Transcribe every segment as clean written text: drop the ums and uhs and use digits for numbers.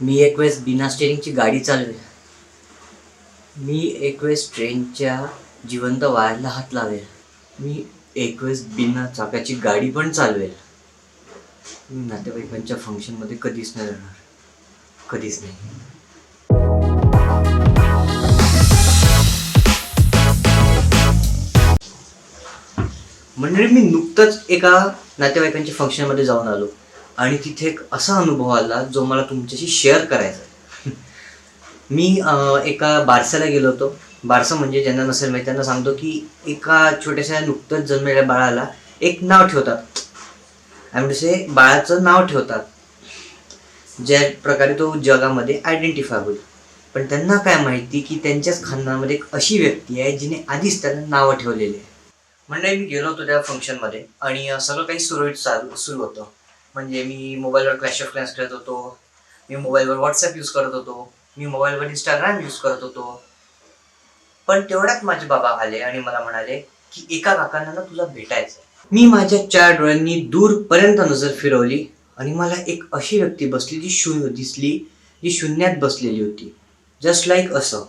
मी एक वेळेस बिना स्टेरिंगची गाडी चालवेल. मी एक वेळेस ट्रेनच्या जिवंत वायरला हात लावेल. मी एक वेळेस बिना चाकाची गाडी पण चालवेल. मी नातेवाईकांच्या फंक्शनमध्ये कधीच नाही जाणार, कधीच नाही. म्हणजे मी नुकतंच एका नातेवाईकांच्या फंक्शनमध्ये जाऊन आलो आणि तिथे एक असा अनुभव आला जो मला तुमच्याशी शेअर करायचा आहे. मी एका बारसाला गेलो होतो. बारसं म्हणजे ज्यांना नसेल माहिती त्यांना सांगतो की एका छोट्याशा नुकतंच जन्मलेल्या बाळाला एक नाव ठेवतात. म्हणजे बाळाचं नाव ठेवतात ज्या प्रकारे तो जगामध्ये आयडेंटिफाय होईल. पण त्यांना काय माहिती की त्यांच्याच खानदानामध्ये एक अशी व्यक्ती आहे जिने आधीच त्यांना नावं ठेवलेली आहे. म्हणजे मी गेलो होतो त्या फंक्शनमध्ये आणि सगळं काही सुरळीत सुरू होतं. म्हणजे मी मोबाईलवर क्लॅश ऑफ क्लॅन्स खेळत होतो, मी मोबाईलवर व्हॉट्सॲप यूज करत होतो, मी मोबाईलवर इंस्टाग्राम यूज करत होतो. पण तेवढ्यात माझे बाबा आले आणि मला म्हणाले की एका काकांना ना तुला भेटायचं. मी माझ्या 4 डोळ्यांनी दूरपर्यंत नजर फिरवली आणि मला एक अशी व्यक्ती बसली जी दिसली, जी शून्यात बसलेली होती. जस्ट लाईक असं.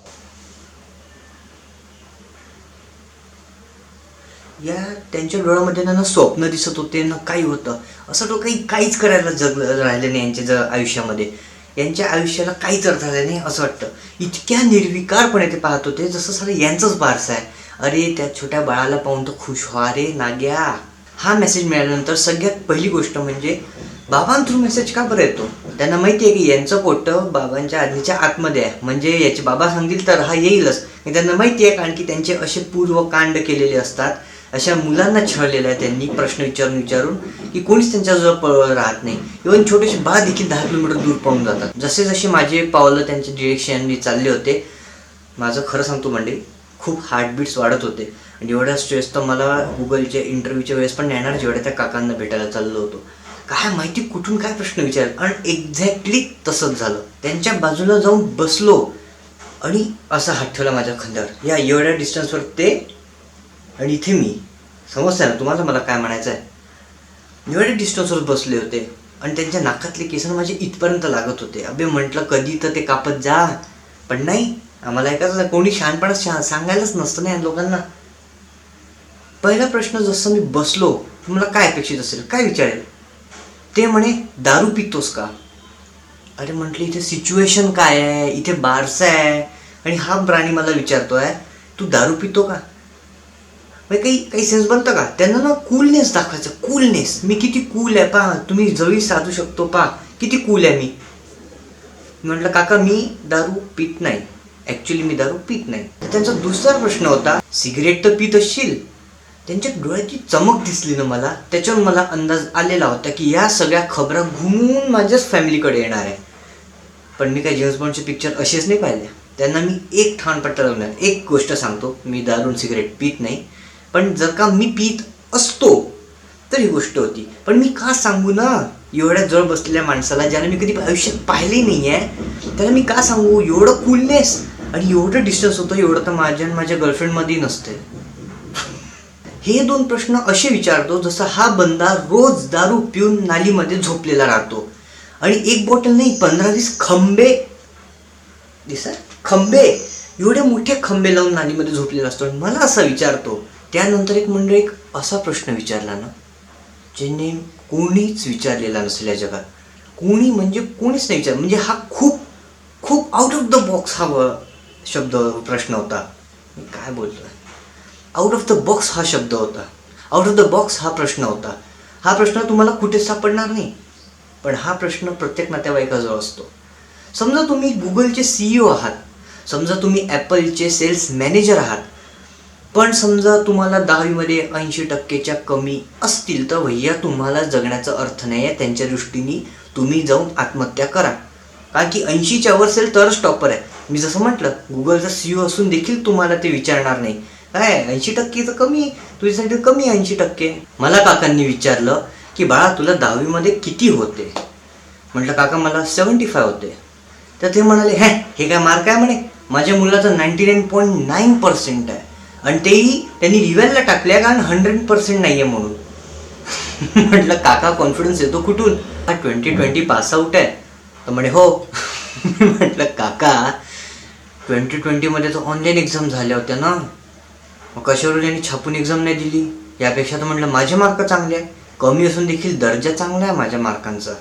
या त्यांच्या डोळ्यामध्ये ना स्वप्न दिसत होते ना काही होतं. असं तो काहीच करायला राहिलं नाही यांच्या आयुष्यामध्ये. यांच्या आयुष्याला काहीच अर्थ झाला नाही असं वाटतं. इतक्या निर्विकारपणे ते पाहत होते जसं सारं यांचंच बारसं आहे. अरे त्या छोट्या बाळाला पाहून तर खुश व्हा रे नाग्या. हा मेसेज मिळाल्यानंतर सगळ्यात पहिली गोष्ट म्हणजे बाबां थ्रू मेसेज का बरं येतो. त्यांना माहिती आहे की यांचं पोटं बाबांच्या आधीच्या आतमध्ये आहे. म्हणजे याचे बाबा सांगतील तर हा येईलच. त्यांना माहिती आहे कारण की त्यांचे असे पूर्वकांड केलेले असतात. अशा मुलांना छळलेलं आहे त्यांनी प्रश्न विचारून की कोणीच त्यांच्याजवळ राहत नाही. इव्हन छोटेसे बाळ देखील 10 किलोमीटर दूर पळून जातात. जसे जसे माझे पावलं त्यांच्या डिरेक्शननी चालले होते, माझं खरं सांगतो मंडळी खूप हार्टबीट्स वाढत होते. आणि एवढा स्ट्रेस तर मला गुगलच्या इंटरव्ह्यूच्या वेळेस पण येणार जेवढ्या त्या काकांना भेटायला चाललो होतो. काय माहिती कुठून काय प्रश्न विचार आणि एक्झॅक्टली तसंच झालं. त्यांच्या बाजूला जाऊन बसलो आणि असा हात ठेवला माझ्या खांद्यावर. या एवढ्या डिस्टन्सवर ते आणि इथे मी. समजतंय ना तुम्हाला मला काय म्हणायचं आहे. एवढ्या डिस्टन्सवर बसले होते आणि त्यांच्या नाकातले केस माझे इथपर्यंत लागत होते. अबे म्हटलं कधी तर ते कापत जा, पण नाही. आम्हाला एकाच कोणी शहाणपणा सांगायलाच नसतं ना या लोकांना. पहिला प्रश्न जसं मी बसलो तुम्हाला काय अपेक्षित असेल, काय विचारेल. ते म्हणे दारू पितोस का. अरे म्हटलं इथे सिच्युएशन काय आहे, इथे बारसा आहे आणि हा प्राणी मला विचारतोय तू दारू पितो का. काही सेन्स बनतं का. त्यांना ना कूलनेस दाखवायचं. कूलनेस मी किती कूल आहे पहा, तुम्ही जवळ साधू शकतो पहा किती कूल आहे मी. म्हटलं काका मी दारू पित नाही, ॲक्च्युली मी दारू पित नाही. तर त्यांचा दुसरा प्रश्न होता सिगरेट तर पित असशील. त्यांच्या डोळ्याची चमक दिसली ना मला, त्याच्यावर मला अंदाज आलेला होता की या सगळ्या खबरा घुमून माझ्याच फॅमिलीकडे येणार आहे. पण मी काही जेम्स बॉन्डचे पिक्चर असेच नाही पाहिले. त्यांना मी एक ठाणपट्टा लावणार, एक गोष्ट सांगतो, मी दारू सिगरेट पित नाही. पण जर का मी पित असतो तर ही गोष्ट होती. पण मी का सांगू ना एवढ्या जवळ बसलेल्या माणसाला ज्याला मी कधी आयुष्यात पाहिले नाही आहे त्याला मी का सांगू. एवढं कूलनेस आणि एवढं डिस्टन्स होतं, एवढं तर माझ्या आणि माझ्या गर्लफ्रेंडमध्ये नसते. हे 2 प्रश्न असे विचारतो जसं हा बंदा रोज दारू पिऊन नालीमध्ये झोपलेला राहतो आणि एक बॉटल नाही 15-20 खंबे खंबे एवढे मोठे खंबे लावून नालीमध्ये झोपलेला असतो. आणि मला असं विचारतो. त्यानंतर एक मंडळी एक असा प्रश्न विचारला ना ज्याने कोणीच विचारलेला नसेल या जगात. कोणी म्हणजे कोणीच नाही विचार. म्हणजे हा खूप खूप आउट ऑफ द बॉक्स हा प्रश्न होता. मी काय बोलतोय, आउट ऑफ द बॉक्स हा शब्द होता. आउट ऑफ द बॉक्स हा प्रश्न होता. हा प्रश्न तुम्हाला कुठेच सापडणार नाही. पण हा प्रश्न प्रत्येक नातेवाईकाजवळ असतो. समजा तुम्ही गुगलचे CEO आहात, समजा तुम्ही ॲपलचे सेल्स मॅनेजर आहात, पण समजा तुम्हाला 10वीमध्ये 80% कमी असतील तर भैया तुम्हाला जगण्याचा अर्थ नाही आहे. त्यांच्या दृष्टीने तुम्ही जाऊन आत्महत्या करा. कारण की 80च्या वर असेल तरच टॉपर आहे. मी जसं म्हटलं गुगलचा CEO असून देखील तुम्हाला ते विचारणार नाही. काय 80% तर कमी, तुझ्यासाठी कमी 80%. मला काकांनी विचारलं की बाळा तुला 10वीमध्ये किती होते. म्हटलं काका मला 75 होते. तर ते म्हणाले हे काय मार्क आहे म्हणे. माझ्या मुलाचा 99.9% आहे आणि तेही त्यांनी रिव्हॅलला टाकल्या कारण 100% नाही आहे म्हणून. म्हटलं काका कॉन्फिडन्स येतो कुठून. 2020 पास आउट आहे. तर म्हणे हो. मी म्हटलं काका 2020 तर ऑनलाईन एक्झाम झाल्या होत्या ना, मग कशावरून यांनी छापून एक्झाम नाही दिली? यापेक्षा तर म्हटलं माझे मार्क चांगले आहे, कमी असून देखील दर्जा चांगला आहे माझ्या मार्कांचा.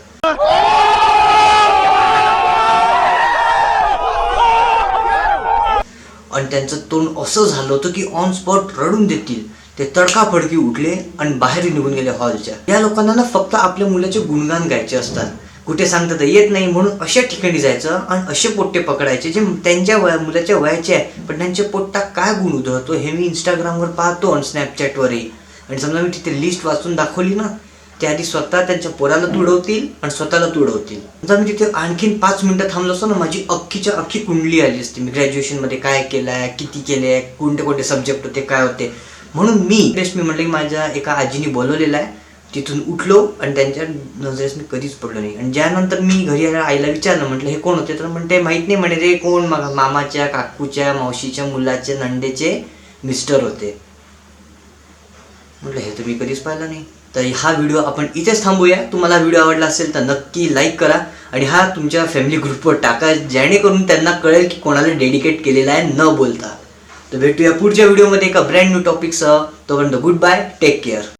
आणि त्यांचं तोंड असं झालं होतं की ऑन स्पॉट रडून देतील. ते तडकाफडकी उठले आणि बाहेर निघून गेले हॉलच्या. या लोकांना ना फक्त आपल्या मुलाचे गुणगान गायचे असतात, कुठे सांगतात येत नाही म्हणून अशा ठिकाणी जायचं आणि असे पोट्टे पकडायचे जे त्यांच्या मुलाच्या वयाचे आहे, पण त्यांच्या पोट्टा काय गुण उधळतो हे मी इंस्टाग्रामवर पाहतो आणि स्नॅपचॅटवरही. आणि समजा मी तिथे लिस्ट वाचून दाखवली ना, त्या आधी स्वतः त्यांच्या पोराला तुडवतील आणि स्वतःला तुडवतील. समजा मी तिथे आणखीन 5 मिनिटं थांबलो असतो ना, माझी अख्खीच्या अख्खी कुंडली आली असती. मी ग्रॅज्युएशनमध्ये काय केलं आहे, किती केले आहे, कोणते कोणते सब्जेक्ट होते, काय होते. म्हणून मी म्हटलं की माझ्या एका आजीने बोलवलेलं आहे, तिथून उठलो आणि त्यांच्या नजरेस मी कधीच पडलो नाही. आणि ज्यानंतर मी घरी आईला विचारलं, म्हटलं हे कोण होते, तर म्हणते माहीत नाही म्हणे, रे कोण मामाच्या काकूच्या मावशीच्या मुलाचे नंडेचे मिस्टर होते. म्हटलं हे तर मी कधीच पाहिलं नाही. तर हा व्हिडिओ आपण इथेच थांबूया. तुम्हाला व्हिडिओ आवडला असेल तर नक्की लाईक करा आणि हा तुमच्या फॅमिली ग्रुपवर टाका, जेणेकरून त्यांना कळेल की कोणाला डेडिकेट केलेला आहे न बोलता. तर भेटूया पुढच्या व्हिडिओमध्ये एका ब्रँड न्यू टॉपिकसह. तोपर्यंत गुड बाय, टेक केअर.